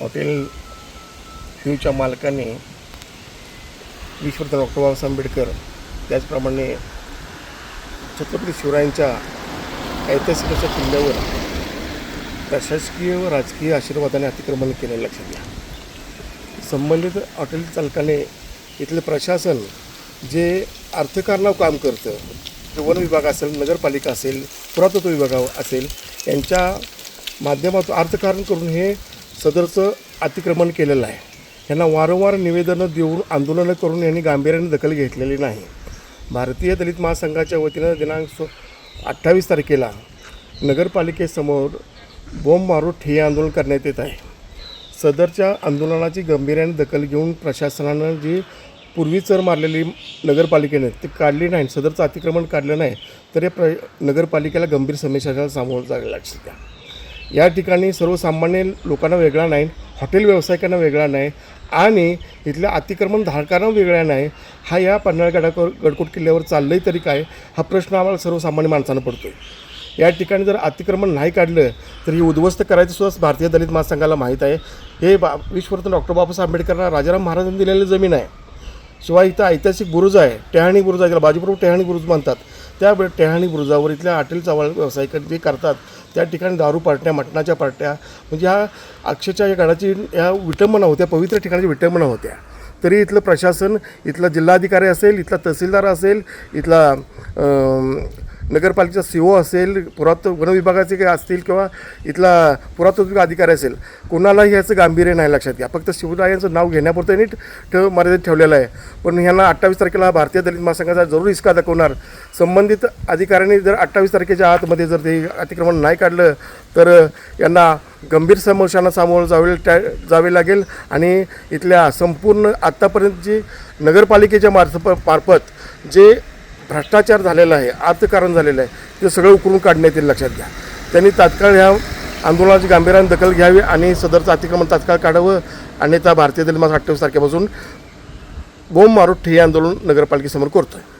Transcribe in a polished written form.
Hotel फ्यूच्या मालकाने विश्वरत्न doctor Babasaheb Ambedkar त्याचप्रमाणे छत्रपती शिवरायांच्या ऐतिहासिक अशा किल्ल्यावर प्रशासकीय व राजकीय आशीर्वादाने अतिक्रमण केलेलं लक्षात घ्या. संबंधित हॉटेल चालकाने इथले प्रशासन जे अर्थकारणावर काम करतं, वन विभाग असेल, नगरपालिका असेल, पुरातत्व विभाग असेल, यांच्या माध्यमातून अर्थकारण करून हे सदरचं अतिक्रमण केलेलं आहे. यांना वारंवार निवेदनं देऊन आंदोलनं करून यांनी गांभीर्याने दखल घेतलेली नाही. भारतीय दलित महासंघाच्या वतीनं दिनांक 28 तारखेला नगरपालिकेसमोर बोंब मारून ठिय्या आंदोलन करण्यात येत आहे. सदरच्या आंदोलनाची गांभीर्याने दखल घेऊन प्रशासनानं जी पूर्वी चर मारलेली नगरपालिकेने ती काढली नाही, सदरचं अतिक्रमण काढलं नाही, तर हे नगरपालिकेला गंभीर समस्याला सामोरं जायला लक्षात द्या. या ठिकाणी सर्वसामान्य लोकांना वेगळा नाही, हॉटेल व्यावसायिकांना वेगळा नाही आणि इथल्या अतिक्रमण धारकांना वेगळा नाही. हा या पन्हाळगडावर गडकोट किल्ल्यावर चाललंय तरी काय, हा प्रश्न आम्हाला सर्वसामान्य माणसांना पडतो आहे. या ठिकाणी जर अतिक्रमण नाही काढलं तर ही उद्ध्वस्त करायचं सुद्धा भारतीय दलित महासंघाला माहीत आहे. हे विश्वरत्न डॉक्टर बाबासाहेब आंबेडकरांना राजाराम महाराजांनी दिलेली जमीन आहे. शिवाय इथं ऐतिहासिक बुरुज आहे, टेहाणी बुरुज आहे, ज्याला बाजीप्रभू टेहाणी बुरुज म्हणतात. त्या टेहाणी बुरुजावर इथल्या हॉटेलचा व्यावसायिक जे करतात त्या ठिकाणी दारू पार्ट्या, मटणाच्या पार्ट्या, म्हणजे ह्या अक्षरशः या गडाची ह्या विटंबना होत्या, पवित्र ठिकाणाची विटंबना होत्या. तरी इथलं प्रशासन, इथला जिल्हाधिकारी असेल, इथला तहसीलदार असेल, इथला नगरपालिकेचा CO असेल, वन विभागाचे काही असतील किंवा इथला पुरातत्व अधिकारी असेल, कोणालाही याचं गांभीर्य नाही लक्षात घ्या. फक्त शिवरायांचं नाव घेण्यापुरतं त्यांनी मर्यादित ठेवलेलं आहे. पण ह्यांना 28 तारखेला भारतीय दलित महासंघाचा जरूर हिसका दाखवणार. संबंधित अधिकाऱ्यांनी जर 28 तारखेच्या आतमध्ये जर ते अतिक्रमण नाही काढलं तर यांना गंभीर समस्यांना सामोरं जावे लागेल आणि इथल्या संपूर्ण आत्तापर्यंतची नगरपालिकेच्या मार्फत जे भ्रष्टाचार झालेला आहे, अर्थकारण झालेलं आहे, ते सगळं उकरून काढण्यात येईल लक्षात घ्या. त्यांनी तात्काळ ह्या आंदोलनाची गांभीर्याने दखल घ्यावी आणि सदरचं अतिक्रमण तात्काळ काढावं. अन्यथा भारतीय दलित महासंघ 28 तारखेपासून बोंब मारून ठिय्या आंदोलन नगरपालिकेसमोर करतो आहे.